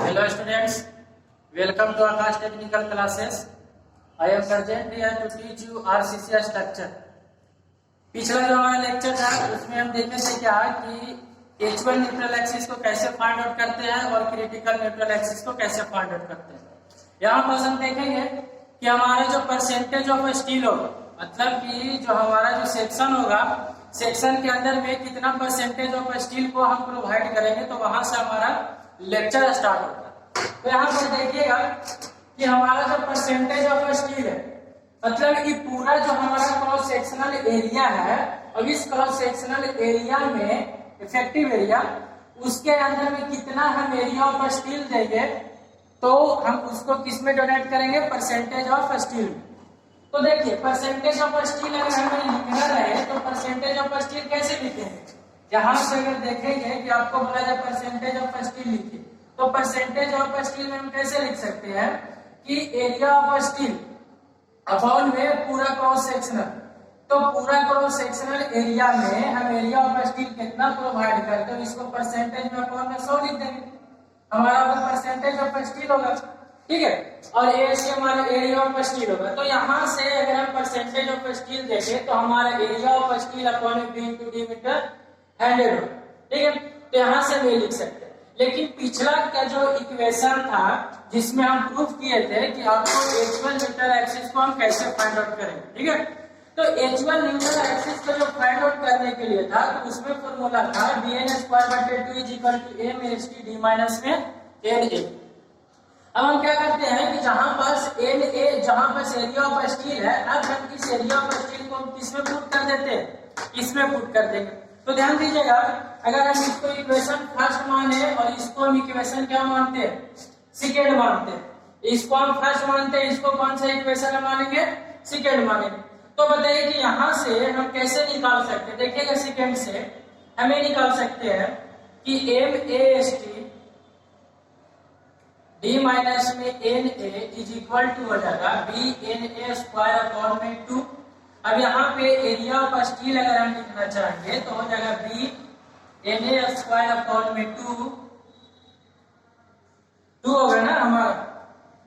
Hello students, welcome to Akash Technical Classes. I am present here to teach you RCC structure. पिछला जो हमारा lecture था उसमें हम देखे थे क्या कि H1 न्यूट्रल एक्सिस को कैसे फाइंड आउट करते हैं और क्रिटिकल न्यूट्रल एक्सिस को कैसे फाइंड आउट करते हैं। यहाँ पर हम देखेंगे कि हमारा जो परसेंटेज ऑफ स्टील होगा, मतलब कि जो हमारा जो सेक्शन होगा, सेक्शन के अंदर में कितना परसेंटेज ऑफ स्टील को हम प्रोवाइड करेंगे, तो वहां से हमारा लेक्चर स्टार्ट होता है। तो यहाँ पर देखिएगा कि हमारा जो परसेंटेज ऑफ स्टील है, मतलब कि पूरा जो हमारा क्रॉस सेक्शनल एरिया है, अब इस क्रॉस सेक्शनल एरिया में इफेक्टिव एरिया, उसके अंदर में कितना हम एरिया ऑफ स्टील देंगे, तो हम उसको किस में डोनेट करेंगे, परसेंटेज ऑफ स्टील में। तो देखिए परसेंटेज ऑफ स्टील अगर हमें लिखना रहे तो परसेंटेज ऑफ स्टील कैसे लिखेंगे। यहाँ से अगर देखेंगे कि आपको बोला जाए परसेंटेज ऑफ स्टील लिखिए, तो परसेंटेज ऑफ स्टील में हम कैसे लिख सकते हैं कि एरिया ऑफ स्टील अपॉन में पूरा क्रॉस सेक्शनल। तो पूरा क्रॉस सेक्शनल एरिया में हम एरिया ऑफ स्टील कितना प्रोवाइड करते हैं, इसको परसेंटेज में अपॉन में 100 लिख देंगे, हमारा परसेंटेज ऑफ स्टील होगा, ठीक है। और ए से हमारा एरिया ऑफ स्टील होगा। तो यहाँ से अगर हम परसेंटेज ऑफ स्टील देखें तो हमारा area of steel upon B into D metre 100 होगा, ठीक है। तो यहाँ से हम ये लिख सकते हैं। लेकिन पिछला का जो इक्वेशन था जिसमें हम प्रूफ किए थे कि आपको H1 न्यूट्रल एक्सिस को हम कैसे फाइंड आउट करेंगे, ठीक है। तो H1 न्यूट्रल एक्सिस को जो फाइंड आउट करने के लिए था, तो उसमें फॉर्मूला था bn²/2 = m/d माइनस में na। अब हम क्या करते हैं कि जहां पास एरिया ऑफ स्टील है, अब हम इस एरिया ऑफ स्टील को किसमें पुट कर देते हैं, इसमें पुट कर देंगे। तो ध्यान दीजिएगा, अगर हम इसको इक्वेशन फर्स्ट माने और इसको हम इक्वेशन क्या मानते हैं, सेकेंड मानते हैं, इसको हम फर्स्ट मानते हैं, इसको कौन सा इक्वेशन मानेंगे, सेकेंड मानेंगे। तो बताइए कि यहाँ से हम कैसे निकाल सकते हैं। देखिएगा सेकेंड से हमें निकाल सकते हैं कि MAST d माइनस में Na इज इक्वल टू हो जाएगा BNA² 2। अब यहाँ पे एरिया ऑफ स्टील अगर हम लिखना चाहेंगे तो हो जाएगा BNA² 2 होगा ना हमारा,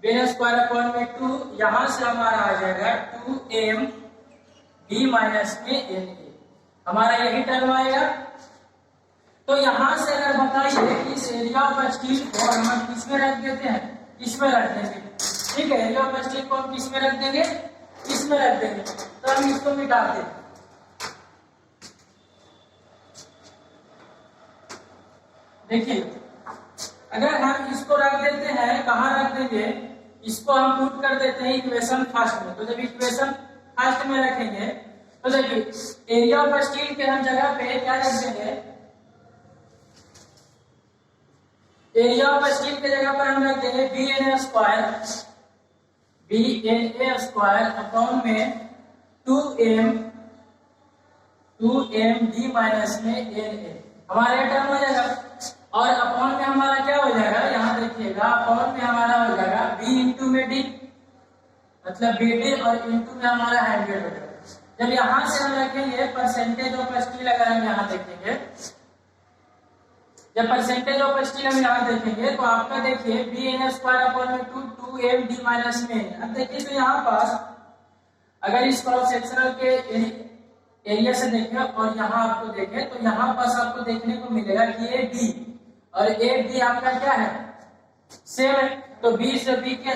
BNA² 2, यहाँ से हमारा आ जाएगा 2m d माइनस में Na, हमारा यही टर्म आएगा। तो यहाँ से अगर बताइए कि इस एरिया ऑफ स्टील को हम किसमें रख देते हैं, इसमें रख देंगे, ठीक है। एरिया ऑफ स्टील को हम किसमें रख देंगे, इसमें रख देंगे। तो हम इसको मिटाते हैं, देखिए अगर हम इसको रख देते हैं, कहाँ रख देंगे, इसको हम पुट कर देते हैं इक्वेशन फर्स्ट में। तो जब इक्वेशन फर्स्ट में रखेंगे तो देखिए एरिया ऑफ स्टील के हम जगह पे क्या रख देंगे, एरिया ऑफ स्टील के जगह पर हम रख देंगे BNA² अपॉन में 2m d माइनस में Na, हमारा टर्म हो जाएगा। और अपॉन में हमारा क्या हो जाएगा, यहाँ देखिएगा अपॉन में हमारा हो जाएगा b इंटू में d, मतलब BD, और इंटू में हमारा 100 हो जाएगा। जब यहाँ से हम रखेंगे परसेंटेज ऑफ स्टील, अगर हम यहाँ देखेंगे, जब परसेंटेज ऑफ स्टील हम यहाँ देखेंगे तो आपका देखिए BNA² अपॉन में 2m d माइनस में। अब देखिए तो यहाँ पास अगर इस क्रॉस सेक्शनल के एरिया से देखें और यहाँ आपको देखें तो यहाँ पास आपको देखने को मिलेगा कि ये D और एक D आपका क्या है, सेम है। तो B से B के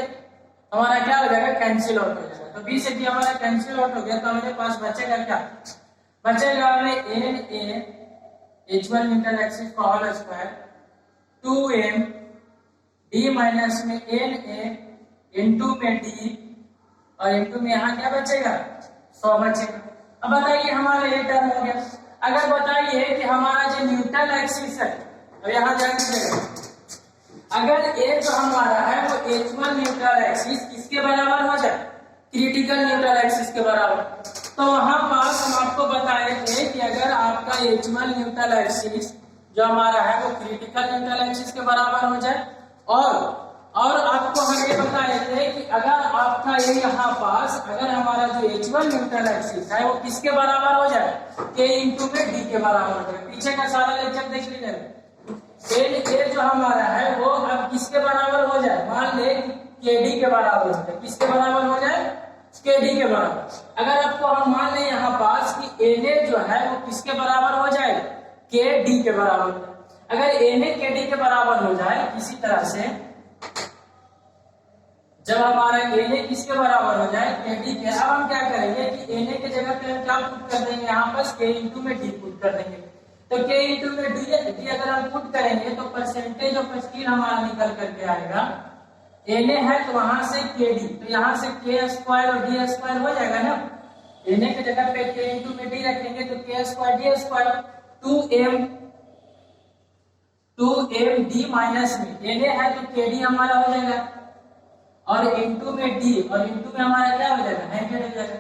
हमारा क्या हो जाएगा, कैंसिल आउट हो जाएगा। तो B से B हमारा कैंसिल आउट हो गया, तो हमारे पास बचेगा क्या, बचेगा हमें Na H1 न्यूट्रल एक्सिस का whole square 2m d minus में Na इंटू में d, और इंटू में यहाँ क्या बचेगा, 100 बचेगा। अब बताइए हमारा ये टर्म हो गया। अगर बताइए कि हमारा जो न्यूट्रल एक्सिस है, अब यहाँ ध्यान दीजिएगा, अगर ये जो हमारा है वो H1 न्यूट्रल एक्सिस किसके बराबर हो जाए, क्रिटिकल न्यूट्रल एक्सिस के बराबर। तो वहां पास हम आपको बताए थे कि अगर आपका H1 न्यूट्रल एक्सिस जो हमारा है वो क्रिटिकल न्यूट्रल एक्सिस के बराबर हो जाए, और आपको हम ये बताए थे कि अगर आपका ये यहाँ पास अगर हमारा जो H1 न्यूट्रल एक्सिस है वो किसके बराबर हो जाए, K इंटू में D के बराबर हो जाए। पीछे का सारा लेक्चर देख लीजिए, एन ए जो हमारा है वो अब किसके बराबर हो जाए, मान ले के डी के बराबर हो जाए, किसके बराबर हो जाए, के डी के बराबर। अगर आपको हम मान लें यहाँ पास कि एन ए जो है वो किसके बराबर हो जाए, के डी के बराबर। अगर एन ए के डी के बराबर हो जाए, इसी तरह से जब हमारा एन ए किसके बराबर हो जाए, के डी के, अब हम क्या करेंगे कि एन ए के जगह पे हम क्या पुट कर देंगे, यहाँ पर के इंटू में डी पुट कर देंगे। तो के इंटू में डी अगर हम पुट करेंगे तो परसेंटेज ऑफ स्टील हमारा निकल करके आएगा, एन ए है तो वहां से के डी, तो यहाँ से के स्क्वायर और डी स्क्वायर हो जाएगा ना। एन ए के जगह पे के इंटू में डी रखेंगे तो के square D square, 2m D minus में एन ए है तो के डी हमारा हो जाएगा, और इंटू में डी, और इंटू में हमारा क्या हो जाएगा, 100 हो जाएगा।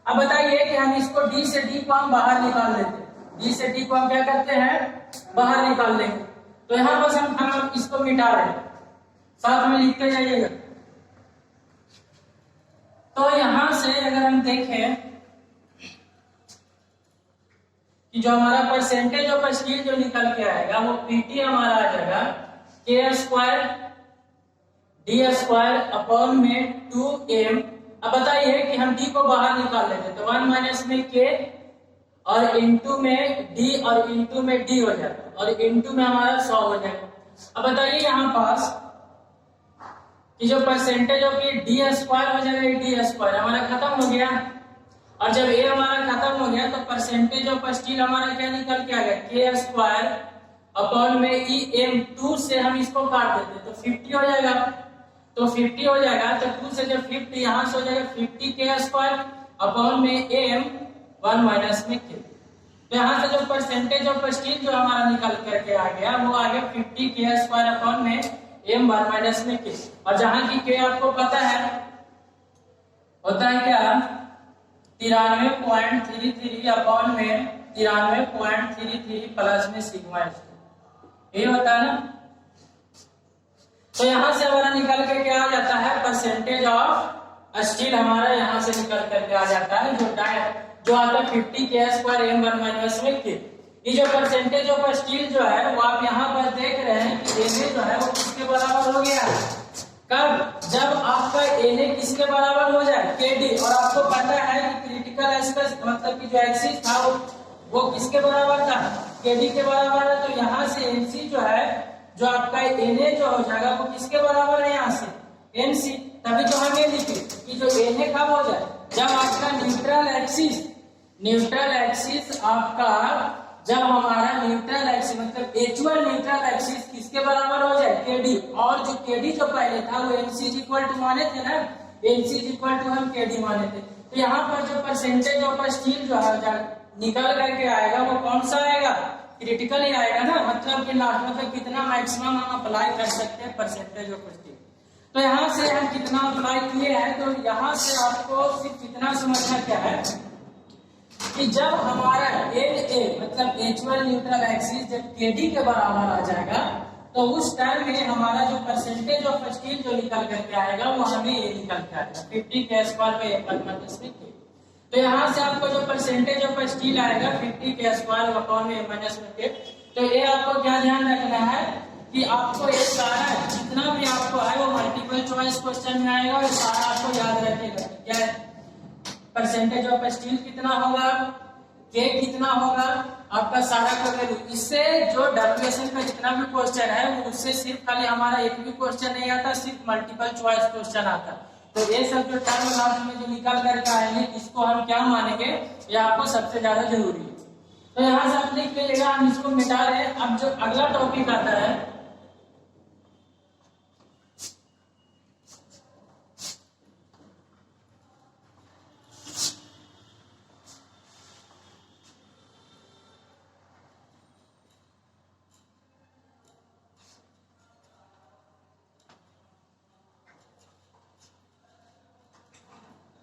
अब बताइए कि हम इसको डी से डी को हम बाहर निकाल लेते हैं, डी से डी को हम क्या करते हैं, बाहर निकाल लेंगे। तो यहाँ बस हम इसको मिटा रहे हैं, साथ में लिखते जाइएगा। तो यहां से अगर हम देखें कि जो हमारा परसेंटेज ऑफ स्टील जो निकल के आएगा वो पीटी हमारा आ जाएगा के स्क्वायर डी स्क्वायर अपॉन में 2m। अब बताइए कि हम डी को बाहर निकाल लेते तो 1 माइनस में के और इंटू में डी और इंटू में डी हो जाएगा, और इंटू में हमारा 100 हो जाएगा। अब बताइए यहाँ पास कि जो परसेंटेज ऑफ ये डी स्क्वायर हो जाएगा, डी स्क्वायर हमारा खत्म हो गया, और जब ए हमारा खत्म हो गया तो परसेंटेज ऑफ स्टील हमारा क्या निकल के आ गया, के स्क्वायर अपॉन में ई एम। 2 से हम इसको काट देते तो 50 हो जाएगा, तो 50 हो जाएगा, तो 2 से जब 50 यहाँ से हो जाएगा 50 के स्क्वायर अपॉन में एम 1 माइनस में के। तो यहाँ से जो परसेंटेज ऑफ स्टील जो हमारा निकल करके आ गया वो आ गया 50 के स्क्वायर अपॉन में एम 1 माइनस में के। और जहां की के आपको पता है होता है क्या, 93.33 अपॉन में 93.33 प्लस में सिग्मा स्क्वायर, ये होता है ना। तो यहां से हमारा निकल के क्या आ जाता है, परसेंटेज ऑफ स्टील हमारा यहां से निकल करके आ जाता है जो आता है 50 के स्क्वायर एम 1 माइनस में के। ये जो परसेंटेज ऑफ स्टील जो है वो आप यहाँ पर देख रहे हैं कि एन ए जो है वो किसके बराबर हो गया, कब, जब आपका एन ए किसके बराबर हो जाए, के डी। और आपको पता है कि क्रिटिकल एक्सिस मतलब कि जो एक्सिस था वो किसके बराबर था, के डी के बराबर है। तो यहाँ से एनसी जो है, जो आपका एन ए जो हो जाएगा वो किसके बराबर है, यहाँ से एनसी। तभी तो हम ये लिखे कि जो एन ए कब हो जाए, जब आपका न्यूट्रल एक्सिस आपका, जब हमारा न्यूट्रल एक्सिस मतलब एक्चुअल न्यूट्रल एक्सिस किसके बराबर हो जाए, केडी। और जो केडी जो पहले था वो एनसी इक्वल टू माने थे ना, एनसी इक्वल टू हम केडी माने थे। तो यहाँ पर जो परसेंटेज ऑफ स्टील जो है निकल करके आएगा वो कौन सा आएगा, क्रिटिकल ही आएगा ना, मतलब कि लास्ट मतलब कितना मैक्सिमम हम अप्लाई कर सकते हैं परसेंटेज ऑफ स्टील। तो यहाँ से हम कितना अप्लाई किए हैं, तो यहाँ से आपको सिर्फ इतना समझना क्या है कि जब हमारा एन ए मतलब एक्चुअल न्यूट्रल एक्सिस जब केडी के बराबर आ जाएगा तो उस टाइम में हमारा जो परसेंटेज ऑफ स्टील जो निकल करके आएगा वो हमें ये निकल के आएगा 50 के स्क्वायर पे 1 माइनस में के। तो यहाँ से आपको जो परसेंटेज ऑफ स्टील आएगा 50 के स्क्वायर अपॉन में 1 माइनस में के। तो ये आपको क्या ध्यान रखना है कि आपको ये सारा जितना भी आपको है वो मल्टीपल चॉइस क्वेश्चन में आएगा, और सारा आपको याद रखेगा क्या है, परसेंटेज ऑफ स्टील कितना होगा, के कितना होगा, आपका सारा का वैल्यू। इससे जो डेरिवेशन का जितना भी क्वेश्चन है वो उससे सिर्फ खाली हमारा एक भी क्वेश्चन नहीं आता, सिर्फ मल्टीपल चॉइस क्वेश्चन आता। तो ये सब जो टर्म लास्ट में जो निकल करके आएंगे इसको हम क्या मानेंगे, ये आपको सबसे ज्यादा जरूरी है। तो यहाँ से आप लिख लीजिएगा, हम इसको मिटा रहे हैं। अब जो अगला टॉपिक आता है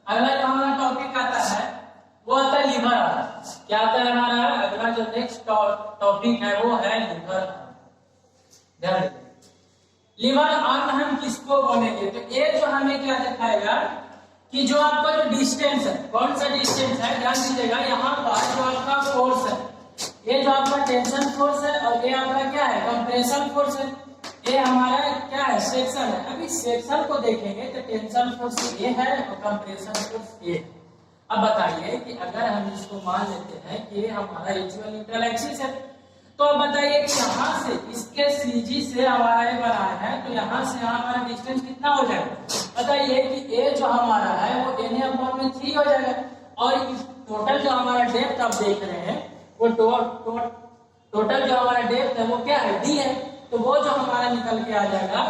अगला जो हमारा टॉपिक आता है वो आता है लीवर। क्या आता है हमारा अगला जो नेक्स्ट टॉपिक है वो है लीवर। लीवर आर्म हम किसको बोलेंगे, तो ये जो हमें क्या दिखाएगा कि जो आपका जो डिस्टेंस है, कौन सा डिस्टेंस है, ध्यान दीजिएगा। यहाँ पर जो आपका फोर्स है, ये जो आपका टेंशन फोर्स है और ये आपका क्या है, कंप्रेशन फोर्स है। ये हमारा क्या है, सेक्शन है। अभी सेक्शन को देखेंगे तो टेंशन फोर्स ये है और कंप्रेशन फोर्स ये है। अब बताइए कि अगर हम इसको मान लेते हैं कि ये हमारा इक्वल न्यूट्रल एक्सिस है, तो अब बताइए कि यहाँ से इसके सीजी से हमारा ये बना है, तो यहाँ से यहाँ हमारा डिस्टेंस कितना हो जाएगा। बताइए कि ये जो हमारा है वो Na/3 हो जाएगा, और टोटल जो हमारा डेप्थ आप देख रहे हैं वो टोटल जो हमारा डेप्थ है वो क्या है, d है। तो वो जो हमारा निकल के आ जाएगा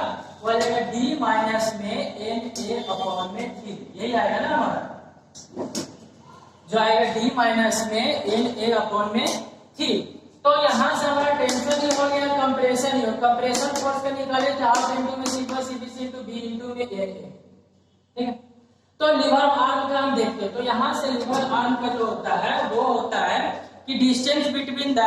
वो आ जाएगा d माइनस में Na/3, यही आएगा ना हमारा, जो आएगा d माइनस में Na/3। तो यहाँ से हमारा टेंशन ही हो गया, कंप्रेशन ही हो, कंप्रेशन फोर्स का निकाले तो हाफ इनटू में C+C इनटू B इनटू में A, ठीक है। तो लीवर आर्म का हम देखते हैं, तो यहाँ से लीवर आर्म का जो होता है वो होता है कि डिस्टेंस बिटवीन द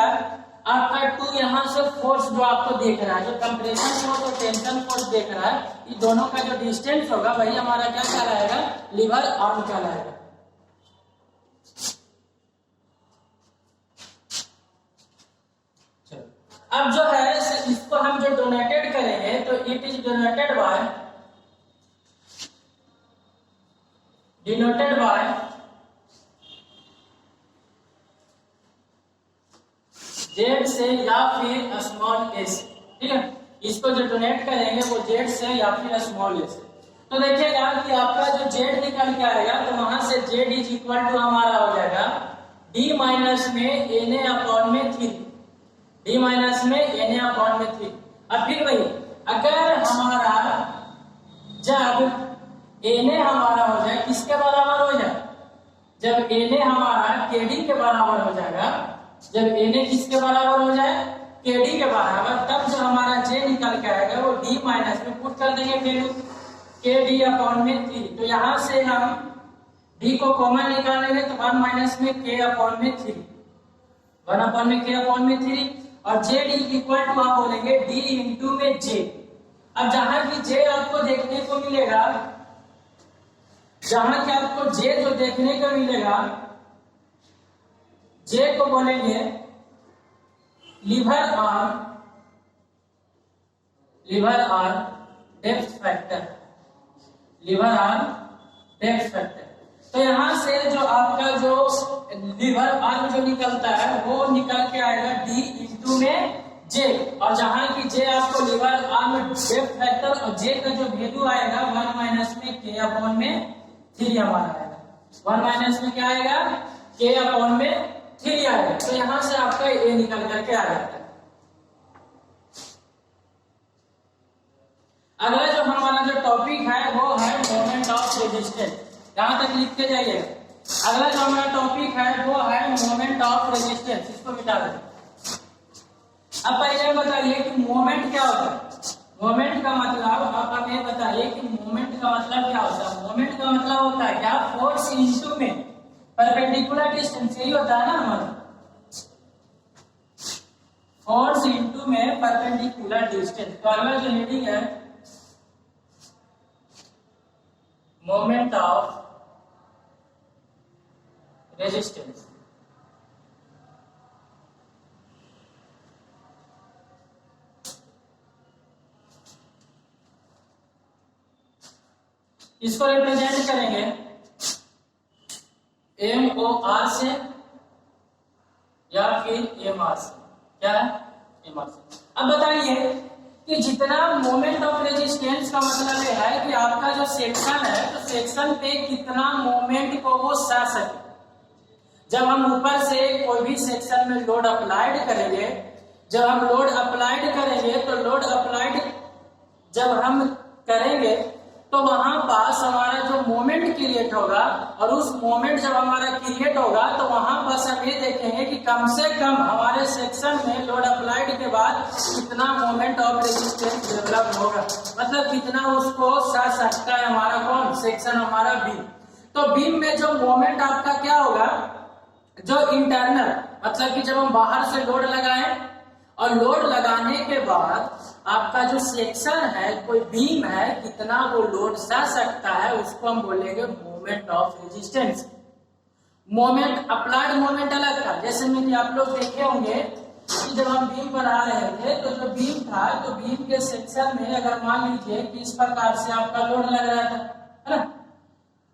आपका टू, यहाँ से फोर्स जो आपको देख रहा है, जो कंप्रेशन फोर्स और टेंशन फोर्स देख रहा है, ये दोनों का जो डिस्टेंस होगा वही हमारा क्या कहलाएगा, लीवर आर्म कहलाएगा। अब जो है इसको हम जो डोनेटेड करेंगे तो it is donated bye denoted by Z से या फिर स्मॉल ए से, ठीक है। इसको जो डोनेट करेंगे वो जेड से या फिर स्मॉल ए से। तो देखिएगा कि आपका जो जेड निकल के आएगा तो वहां से जेड इज इक्वल टू हमारा हो जाएगा डी माइनस में Na/3, d माइनस में Na/3। अब फिर वही, अगर हमारा जब Na हमारा हो जाए किसके बराबर हो जाए, जब Na हमारा KD के बराबर हो जाएगा, जब Na किसके बराबर हो जाए, KD के बराबर, तब जो हमारा J निकल के आएगा वो d माइनस में पुट कर देंगे वैल्यू KD/3। तो यहाँ से हम d को कॉमन निकालेंगे तो 1 माइनस में K/3, 1 में K/3, और Z इक्वल टू आप बोलेंगे D इंटू में J। अब जहां की J आपको देखने को मिलेगा, जहां की आपको J जो देखने को मिलेगा, J को बोलेंगे lever arm depth factor, lever arm depth factor. तो यहाँ से जो आपका जो लीवर आर्म जो निकलता है वो निकल के आएगा D इंटू में J, और जहां की J आपको लीवर आर्म डेप्थ फैक्टर और J का जो वैल्यू आएगा 1 माइनस में K/3 हमारा आएगा, 1 माइनस में क्या आएगा, K/3 आएगा। तो यहाँ से आपका A निकल करके आ जाता है। अगला जो हमारा जो टॉपिक है वो है मोमेंट ऑफ रेजिस्टेंस, यहां तक लिखते जाइए। अगला जो हमारा टॉपिक है वो है मोमेंट ऑफ रेजिस्टेंस, इसको मिटा दें। अब पहले बताइए कि मोमेंट क्या होता है। मोमेंट का मतलब आप हमें बताइए कि मोमेंट का मतलब क्या होता है। मोमेंट का मतलब होता है क्या, फोर्स इनटू में परपेंडिकुलर डिस्टेंस, यही होता है ना हमारा, फोर्स इनटू में परपेंडिकुलर डिस्टेंस। तो अगला जो हेडिंग है मोमेंट ऑफ रेजिस्टेंस। इसको रिप्रेजेंट करेंगे MOR से या फिर MR से, क्या है, MR से। अब बताइए कि जितना मोमेंट ऑफ रेजिस्टेंस का मतलब ये है कि आपका जो सेक्शन है तो सेक्शन पे कितना मोमेंट को वो सह सके। जब हम ऊपर से कोई भी सेक्शन में लोड अप्लाइड करेंगे, जब हम लोड अप्लाइड करेंगे तो लोड अप्लाइड जब हम करेंगे तो वहां पास हमारा जो मोमेंट क्रिएट होगा, और उस मोमेंट जब हमारा क्रिएट होगा तो वहां पास हम ये देखेंगे कि कम से कम हमारे सेक्शन में लोड अप्लाइड के बाद कितना मोमेंट ऑफ रेजिस्टेंस डेवलप होगा, मतलब कितना उसको सह सकता है हमारा कौन, सेक्शन हमारा बीम। तो बीम में जो मोमेंट आपका क्या होगा, जो इंटरनल, मतलब कि जब हम बाहर से लोड लगाएं और लोड लगाने के बाद आपका जो सेक्शन है, कोई बीम है, कितना वो लोड सह सकता है, उसको हम बोलेंगे moment of resistance. Moment applied moment अलग था। जैसे में कि आप लोग देखे होंगे कि जब हम बीम बना रहे थे तो जो बीम था तो बीम के सेक्शन में अगर मान लीजिए कि इस प्रकार से आपका लोड लग रहा था, है ना।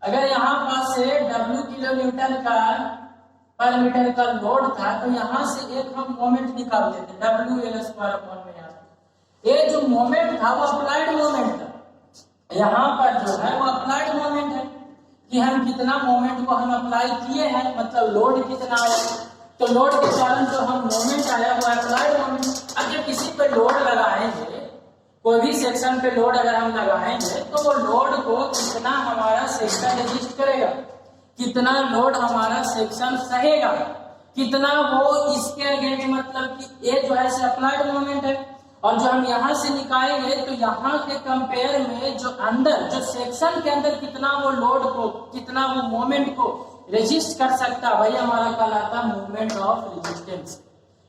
अगर यहाँ पास से W किलो न्यूटन का पर मीटर का लोड था तो यहाँ से एक हम मोमेंट निकाल देते WL²/में। ये जो मोमेंट था वो अप्लाइड मोमेंट था। यहाँ पर जो है वो अप्लाइड मोमेंट है कि हम कितना मोमेंट को हम अप्लाई किए हैं, मतलब लोड कितना है। तो लोड के कारण जो हम मोमेंट आया वो अप्लाइड मोमेंट। अब जब किसी पर लोड लगाएंगे, कोई भी सेक्शन पे लोड अगर हम लगाएंगे तो वो लोड को कितना हमारा सेक्शन रेजिस्ट करेगा, कितना लोड हमारा सेक्शन सहेगा, कितना वो इसके अगेंस्ट, मतलब कि ये जो है अप्लाइड मोमेंट है। और जो हम यहाँ से निकालेंगे तो यहाँ के कंपेयर में जो अंदर जो सेक्शन के अंदर कितना वो लोड को, कितना वो मोमेंट को रेजिस्ट कर सकता, वही हमारा कहलाता मूवमेंट ऑफ रेजिस्टेंस।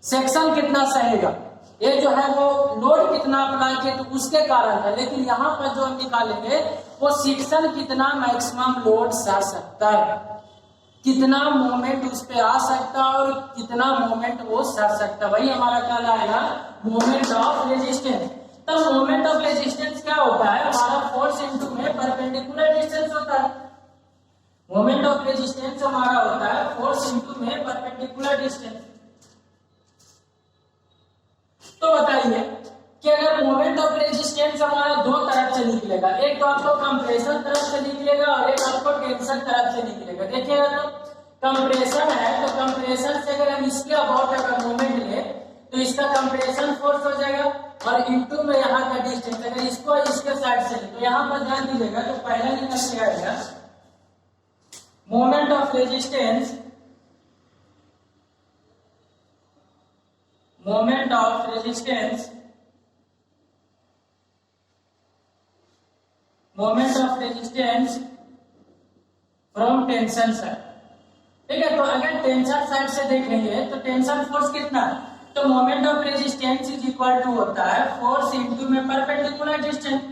सेक्शन कितना सहेगा, ये जो है वो लोड कितना अप्लाई किया तो उसके कारण था। लेकिन यहाँ पर जो हम निकालेंगे वो सेक्शन कितना मैक्सिमम लोड सह सकता है, कितना मोमेंट उस पे आ सकता है और कितना मोमेंट वो सह सकता है, वही हमारा कहलाएगा मोमेंट ऑफ रेजिस्टेंस। तब मोमेंट ऑफ रेजिस्टेंस क्या होता है, हमारा फोर्स इनटू में परपेंडिकुलर डिस्टेंस होता है। मोमेंट ऑफ रेजिस्टेंस हमारा होता है फोर्स इनटू में परपेंडिकुलर डिस्टेंस। तो बताइए कि अगर मोमेंट ऑफ रेजिस्टेंस हमारा दो तरफ से निकलेगा, एक तो आपको कंप्रेशन तरफ से निकलेगा और एक आपको टेंशन तरफ से निकलेगा। देखिएगा तो कंप्रेशन है तो कंप्रेशन से अगर हम इसके अबाउट अगर मोमेंट ले तो इसका कंप्रेशन फोर्स हो जाएगा और इनटू में यहाँ का डिस्टेंस, अगर इसको इसके साइड से तो यहाँ पर ध्यान दीजिएगा तो पहला निकल के आएगा moment of resistance, moment of resistance, moment of resistance from tension side. ठीक है, तो अगर टेंशन साइड से देखेंगे तो टेंशन फोर्स कितना है, तो moment of resistance is equal to होता है फोर्स इनटू में परपेंडिकुलर डिस्टेंस।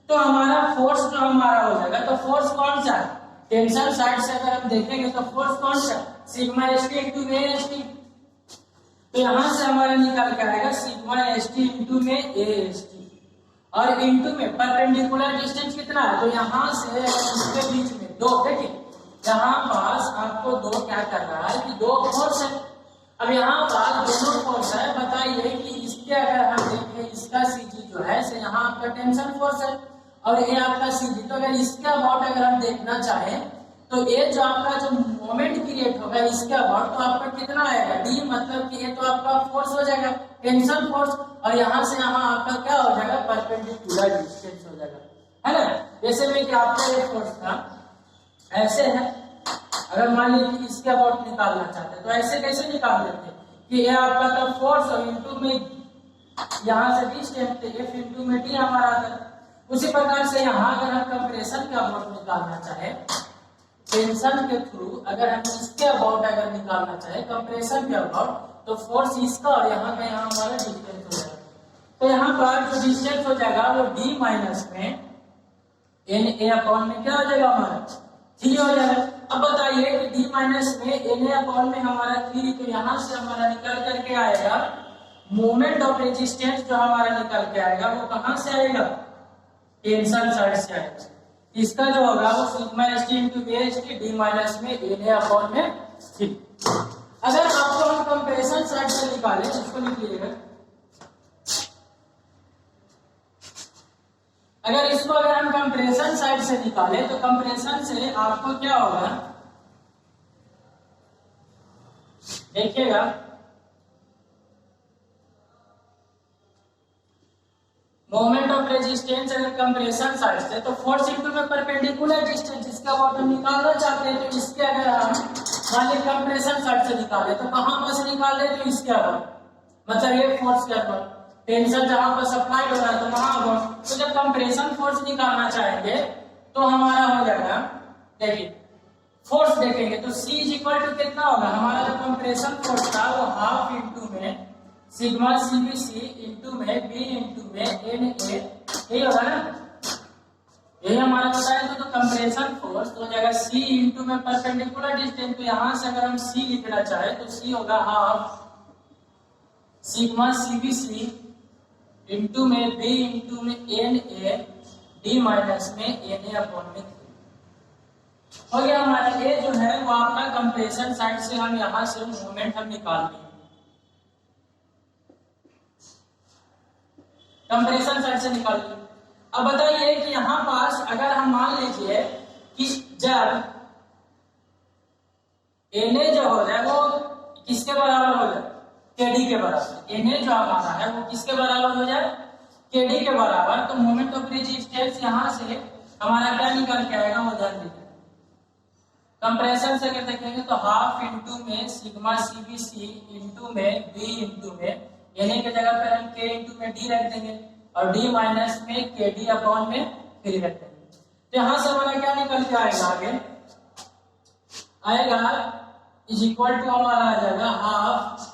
तो हमारा फोर्स जो हमारा हो जाएगा, तो फोर्स कौन सा है, टेंशन साइड से अगर हम देखेंगे तो फोर्स कौन सा, sigma S T into A S T. तो यहां से हमारा निकल के आएगा सिग्मा एस टी इंटू में ए एस टी और इंटू में परपेंडिकुलर डिस्टेंस कितना है, तो यहाँ से इसके बीच में दो, देखिए यहाँ पास आपको दो क्या कर रहा है कि दो फोर्स है। अब यहाँ पास दोनों फोर्स है, बताइए कि इसके अगर हम देखें इसका सीजी जो है से यहाँ आपका टेंशन फोर्स है और ये आपका सीजी, तो अगर इसके अबाउट अगर हम देखना चाहें तो ये जो आपका जो मोमेंट क्रिएट होगा इसके अबाउट तो आपका कितना आएगा डी, मतलब कि ये तो आपका फोर्स हो जाएगा टेंशन फोर्स और यहाँ से यहाँ आपका क्या हो जाएगा परपेंडिकुलर डिस्टेंस हो जाएगा, है ना। जैसे में कि आपका एक फोर्स था ऐसे है, अगर मान लीजिए इसके अबाउट निकालना चाहते हैं तो ऐसे कैसे निकाल देते कि ये आपका था फोर्स और इनटू में यहाँ से डिस्टेंस एफ इनटू में डी हमारा आता है। उसी प्रकार से यहाँ अगर हम कंप्रेशन के अबाउट निकालना चाहे टेंशन के थ्रू, अगर हम इसके अबाउट अगर निकालना चाहे कंप्रेशन के अबाउट तो फोर्स इसका और यहाँ का यहाँ हमारा डिस्टेंस हो जाएगा। तो यहाँ पर जो डिस्टेंस हो जाएगा वो डी माइनस में एन ए अपॉन में क्या हो जाएगा हमारा 3 हो जाएगा। अब बताइए कि डी माइनस में एन ए अपॉन में हमारा 3, तो यहाँ से हमारा निकल करके आएगा मोमेंट ऑफ रेजिस्टेंस जो हमारा निकल के आएगा वो कहाँ से आएगा, टेंशन साइड से आएगा। इसका जो होगा वो sigma S T into B S T D minus में एन ए अपॉन में 3। अगर आपको हम कंप्रेशन साइड से निकालें, इसको निकलिएगा, अगर इसको अगर हम कंप्रेशन साइड से निकालें तो कंप्रेशन से आपको क्या होगा, देखिएगा मोमेंट ऑफ रेजिस्टेंस अगर कंप्रेशन साइड से तो फोर्स इनटू में परपेंडिकुलर डिस्टेंस, इसका अबाउट हम निकालना चाहते हैं तो इसके अगर हम मान लीजिए कंप्रेशन साइड से निकाले तो कहां पर से निकाल रहे, तो इसके अबाउट, मतलब ये फोर्स के अबाउट टेंशन जहां पर सप्लाइड हो रहा है तो वहां अबाउट। तो जब कंप्रेशन फोर्स निकालना चाहेंगे तो हमारा हो जाएगा, देखिए फोर्स देखेंगे तो C इज इक्वल टू कितना होगा, हमारा जो कंप्रेशन फोर्स था वो हाफ इंटू में सिग्मा CBC इंटू में B इंटू में एन ए, यही होगा ना। यही हमारा बताया तो कंप्रेशन फोर्स तो हो जाएगा C इंटू में परपेंडिकुलर डिस्टेंस। तो यहाँ से अगर हम C लिखना चाहे तो C होगा हाफ सिग्मा CBC इंटू में B इंटू में NA D माइनस में NA अपॉन में 3 हो गया। हमारा ये जो है वो आपका कंप्रेशन साइड से हम यहाँ से मोमेंट हम निकाल देंगे। कंप्रेशन साइड से निकाल देंगे। अब बताइए कि यहाँ पास अगर हम मान लीजिए कि जब Na जो हो जाए वो किसके बराबर हो जाए, Kd के बराबर। Na जो हमारा है वो किसके बराबर हो जाए, Kd के बराबर। तो मोमेंट ऑफ रेजिस्टेंस यहाँ से हमारा क्या निकल के आएगा वो ध्यान दीजिए। कंप्रेशन से अगर देखेंगे तो हाफ इंटू में सिग्मा CBC इंटू में B इंटू में Na के जगह पर हम K इंटू में D रख देंगे और D माइनस में Kd अपॉन में 3 रख देंगे। तो यहाँ से हमारा क्या निकल के आएगा, आगे आएगा इज इक्वल टू हमारा आ जाएगा हाफ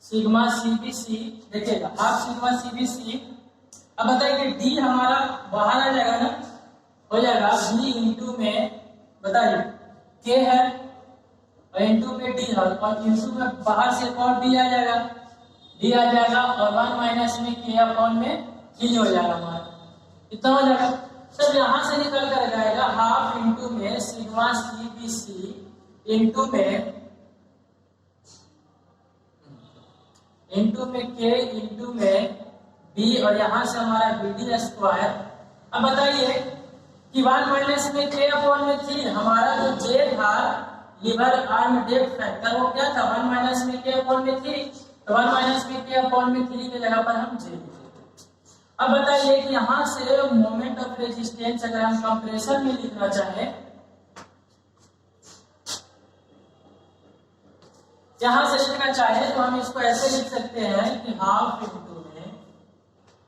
सिग्मा CBC। देखिएगा हाफ सिग्मा CBC। अब बताइए कि D हमारा बाहर आ जाएगा ना, हो जाएगा B इंटू में बताइए K है और इंटू में D है और इंटू में बाहर से और D आ जाएगा, D आ जाएगा और 1 माइनस में K अपॉन में 3 हो जाएगा हमारा। कितना हो जाएगा, सब यहाँ से निकल कर जाएगा हाफ इंटू में सिग्मा CBC इंटू में K इंटू में B और यहाँ से हमारा BD स्क्वायर। अब बताइए कि 1 माइनस में K अपॉन में 3 हमारा जो J था लीवर आर्म डेप्थ फैक्टर वो क्या था 1 माइनस में K अपॉन में 3। तो 1 माइनस में K अपॉन में 3 की जगह पर हम J लिखेंगे। अब बताइए कि यहाँ से मोमेंट ऑफ रेजिस्टेंस अगर हम कंप्रेशन में लिखना चाहें, यहाँ से लिखना चाहे तो हम इसको ऐसे लिख सकते हैं कि हाफ इंटू में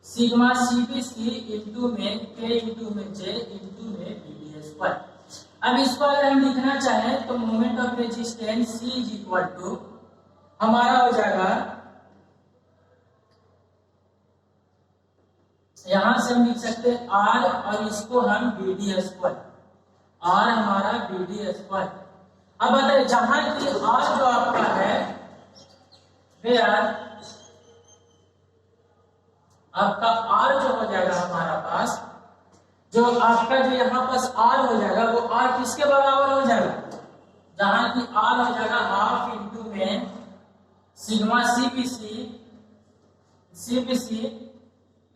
सिग्मा CBC इंटू में K इंटू में J इंटू में BD स्क्वायर। अब इसको अगर हम लिखना चाहें तो moment of resistance C is equal to हमारा हो जाएगा, यहां से हम लिख सकते हैं R और इसको हम BD स्क्वायर, R हमारा BD स्क्वायर। अब बताइए जहां की R जो आपका है वे आपका R जो हो जाएगा हमारा पास, जो आपका जो यहाँ पास R हो जाएगा वो R किसके बराबर हो जाएगा, जहां की R हो जाएगा हाफ इंटू में सिग्मा CBC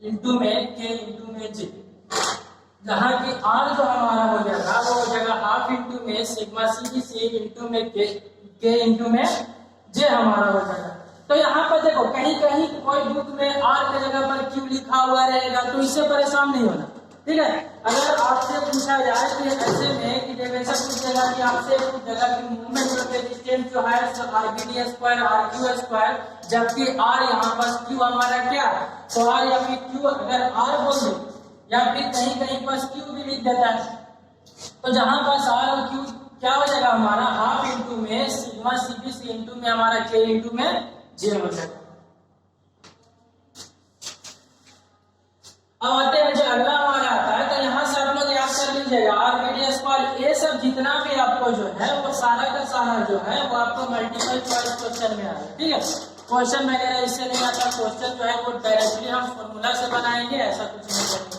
इंटू में K इंटू में J। जहां की R जो हमारा हो जाएगा वो हो जाएगा हाफ इंटू में सिग्मा CBC इंटू में K इंटू में J हमारा हो जाएगा। तो यहाँ पर देखो कहीं कहीं कोई बुक में R की जगह पर Q लिखा हुआ रहेगा तो इससे परेशान नहीं होना, ठीक है। अगर आपसे पूछा जाए कि ऐसे में कि डेविएशन पूछेगा कि आपसे पूछेगा कि मूवमेंट ऑफ रेजिस्टेंस जो है RBD स्क्वायर RQ स्क्वायर, जबकि R यहाँ पर Q हमारा क्या, तो R या फिर Q अगर R बोल दे या फिर कहीं कहीं पर Q भी लिख देता है, तो जहां पर R और Q क्या हो जाएगा हमारा हाफ इंटू में सिग्मा CBC इंटू में हमारा K इंटू में J हो जाएगा। अब आते हैं जो अगला हमारा आता है, तो यहाँ से आप लोग याद कर लीजिएगा RBD स्क्वायर। ये सब जितना भी आपको जो है वो सारा का सारा जो है वो आपको मल्टीपल चॉइस क्वेश्चन में आएगा, ठीक है। क्वेश्चन वगैरह इससे नहीं आता, क्वेश्चन जो है वो डायरेक्टली हम फॉर्मूला से बनाएंगे, ऐसा कुछ नहीं करेंगे,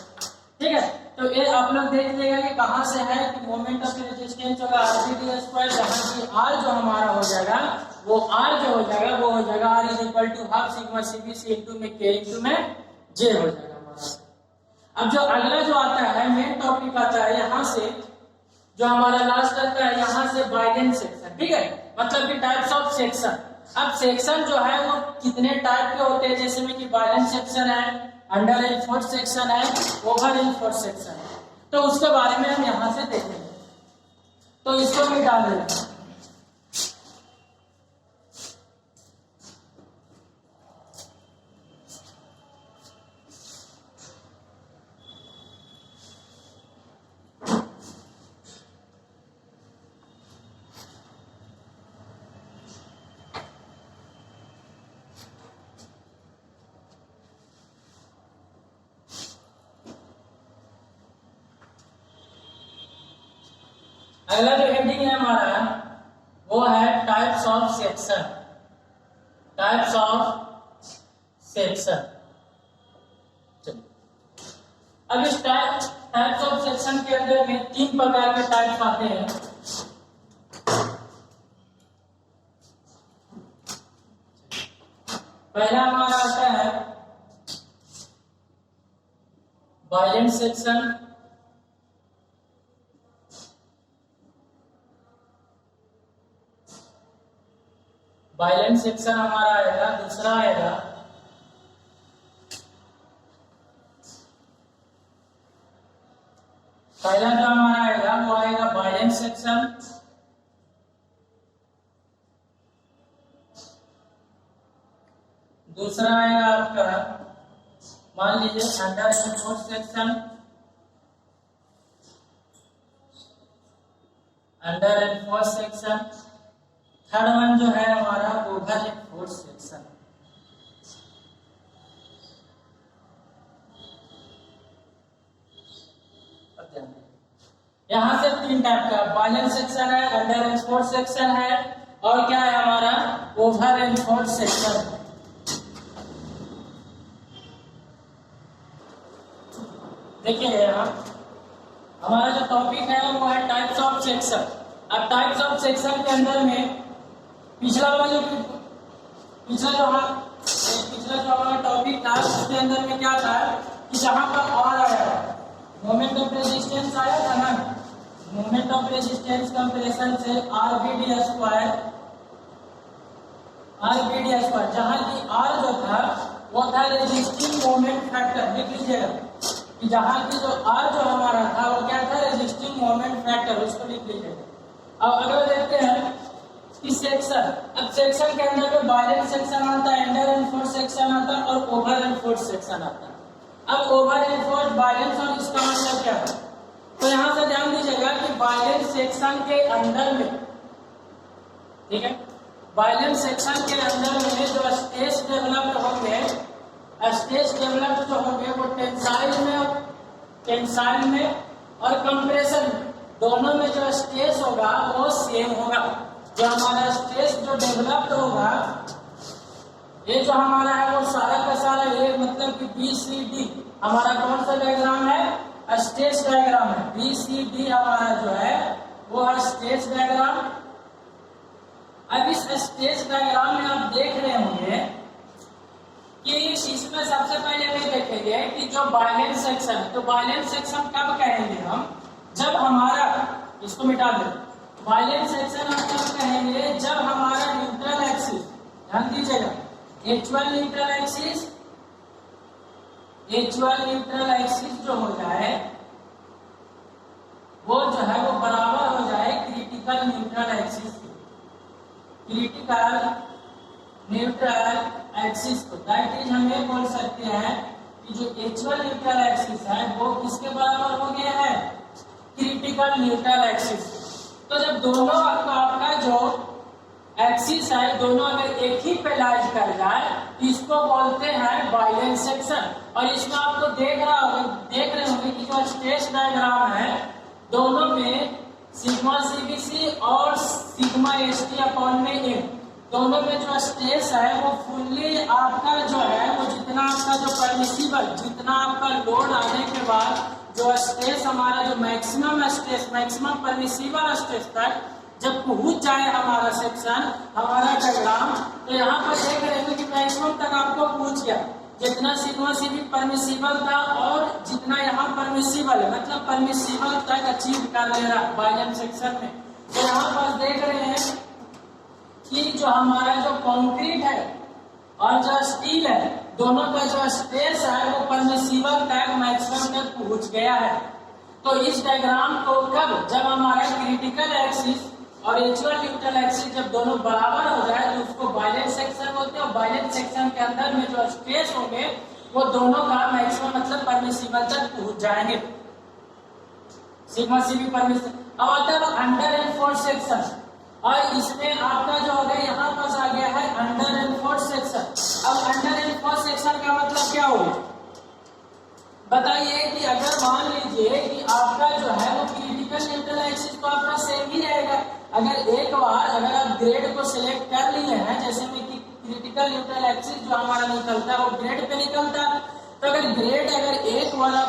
ठीक है। तो ये आप लोग देख लीजिएगा कि कहां से है कि मोमेंट ऑफ रेजिस्टेंस होगा RBD स्क्वायर, जहां की R जो हमारा हो जाएगा वो R जो हो जाएगा वो हो जाएगा R is equal to half sigma CBC into में K इंटू में J हो जाएगा हमारा। अब जो अगला जो आता है मेन टॉपिक आता है यहाँ से जो हमारा लास्ट आता है यहाँ से वाइडेन सेक्शन, ठीक है, मतलब कि टाइप्स ऑफ सेक्शन। अब सेक्शन जो है वो कितने टाइप के होते हैं, जैसे में कि वाइडेन सेक्शन है, अंडर एनफोर्स सेक्शन है, ओवर एनफोर्स सेक्शन है, तो उसके बारे में हम यहाँ से देखेंगे। तो इसको भी डाल देंगे। अगला जो हेडिंग है हमारा वो है types of section. Types of section. अब इस टाइप्स ऑफ सेक्शन के अंदर में 3 प्रकार के टाइप्स आते हैं। पहला हमारा आता है वायलेंट सेक्शन। वायलेंट सेक्शन हमारा आएगा। दूसरा आएगा पहला जो हमारा आएगा वो आएगा वायलेंट सेक्शन। दूसरा आएगा आपका मान लीजिए under enforce section. Under enforce section. Third one जो है हमारा ओवर एनफोर्स सेक्शन। यहां से 3 टाइप का वायलेंट सेक्शन है, अंडर एनफोर्स सेक्शन है और क्या है हमारा ओवर एनफोर्स सेक्शन। देखिए यहाँ हमारा जो टॉपिक है वो है टाइप्स ऑफ सेक्शन। अब टाइप्स ऑफ सेक्शन के अंदर में पिछला जो हमारा टॉपिक था उसके अंदर में क्या था कि जहां पर आर आया मोमेंट ऑफ रेजिस्टेंस आया था ना, मोमेंट ऑफ रेजिस्टेंस कंपैरिजन से आरबीडी स्क्वायर जहां की आर जो था वो था रेजिस्टिंग मोमेंट फैक्टर। लिख लीजिएगा कि जहां की जो आर जो हमारा था वो क्या था रेजिस्टिंग मोमेंट फैक्टर, उसको लिख लीजिएगा। अब अगर देखते हैं कि सेक्शन, अब सेक्शन के अंदर में वायलेंट सेक्शन आता है, अंडर एनफोर्स सेक्शन आता है और ओवर एनफोर्स सेक्शन आता है। अब ओवर एनफोर्स वायलेंस और इसका मतलब क्या है, तो यहां से ध्यान दीजिएगा कि वायलेंट सेक्शन के अंदर में, ठीक है, वायलेंट सेक्शन के अंदर में जो स्ट्रेस डेवलप्ड होंगे, स्ट्रेस डेवलप्ड जो होंगे वो टेंसाइल में और कंप्रेशन दोनों में जो स्ट्रेस होगा वो सेम होगा। जो हमारा स्ट्रेस जो डेवलप्ड होगा, ये जो हमारा है वो सारा का सारा ये मतलब कि BCD हमारा कौन सा डायग्राम है, स्ट्रेस डायग्राम है। BCD हमारा जो है वो है स्ट्रेस डायग्राम। अब इस स्ट्रेस डायग्राम में आप देख रहे होंगे कि इसमें सबसे पहले ये देखेंगे कि जो वायलेंट सेक्शन, तो वायलेंट सेक्शन कब कहेंगे हम, जब हमारा, इसको मिटा दे, वायलेंट सेक्शन हम कब कहेंगे जब हमारा न्यूट्रल एक्सिस, ध्यान दीजिएगा, एक्चुअल न्यूट्रल एक्सिस जो हो जाए वो जो है वो बराबर हो जाए क्रिटिकल न्यूट्रल एक्सिस के, क्रिटिकल न्यूट्रल एक्सिस को। दैट इज हम ये बोल सकते हैं कि जो एक्चुअल न्यूट्रल एक्सिस है वो किसके बराबर हो गया है, क्रिटिकल न्यूट्रल एक्सिस। तो जब दोनों आपका जो एक्सिस है दोनों अगर एक ही पे लाइज कर जाए इसको बोलते हैं वायलेंट सेक्शन। और इसमें आपको देख रहे होंगे कि जो स्ट्रेस डायग्राम है दोनों में सिग्मा CBC और सिग्मा ST अपॉन में M, दोनों में जो स्ट्रेस है वो फुल्ली आपका जो है वो जितना आपका जो परमिसिबल, जितना आपका लोड आने के बाद जो स्ट्रेस हमारा जो maximum stress, maximum permissible stress तक जब पहुंच जाए हमारा सेक्शन, हमारा डायग्राम, तो यहाँ पर देख रहे हैं कि मैक्सिमम तक आपको पहुंच गया, जितना सिग्मा CB परमिसिबल था और जितना यहाँ परमिसिबल है, मतलब परमिसिबल तक अचीव कर ले रहा वायलेंट सेक्शन में। तो यहाँ पर देख रहे हैं कि जो हमारा जो कंक्रीट है और जो स्टील है दोनों का जो स्ट्रेस है वो परमिसिबल तक मैक्सिमम तक पहुंच गया है। तो इस डायग्राम को कब, जब हमारा क्रिटिकल एक्सिस और एक्चुअल न्यूट्रल एक्सिस जब दोनों बराबर हो जाए तो उसको वायलेंट सेक्शन बोलते हैं। और वायलेंट सेक्शन के अंदर में जो स्ट्रेस होंगे वो दोनों का मैक्सिमम मतलब परमिसिबल तक पहुंच जाएंगे, सिग्मा CB परमिसिबल। अब आता है अंडर एनफोर्स सेक्शन, और इसमें आपका जो हो गया यहाँ पास आ गया है अंडर एनफोर्स सेक्शन। अब अंडर एनफोर्स सेक्शन का मतलब क्या होगा, बताइए कि अगर मान लीजिए कि आपका जो है वो क्रिटिकल क्रिटिकल न्यूट्रल एक्सिस तो आपका सेम ही रहेगा। अगर एक बार अगर आप ग्रेड को सिलेक्ट कर लिए हैं, जैसे में कि क्रिटिकल न्यूट्रल एक्सिस जो हमारा निकलता है वो ग्रेड पे निकलता है, तो अगर ग्रेड अगर एक बार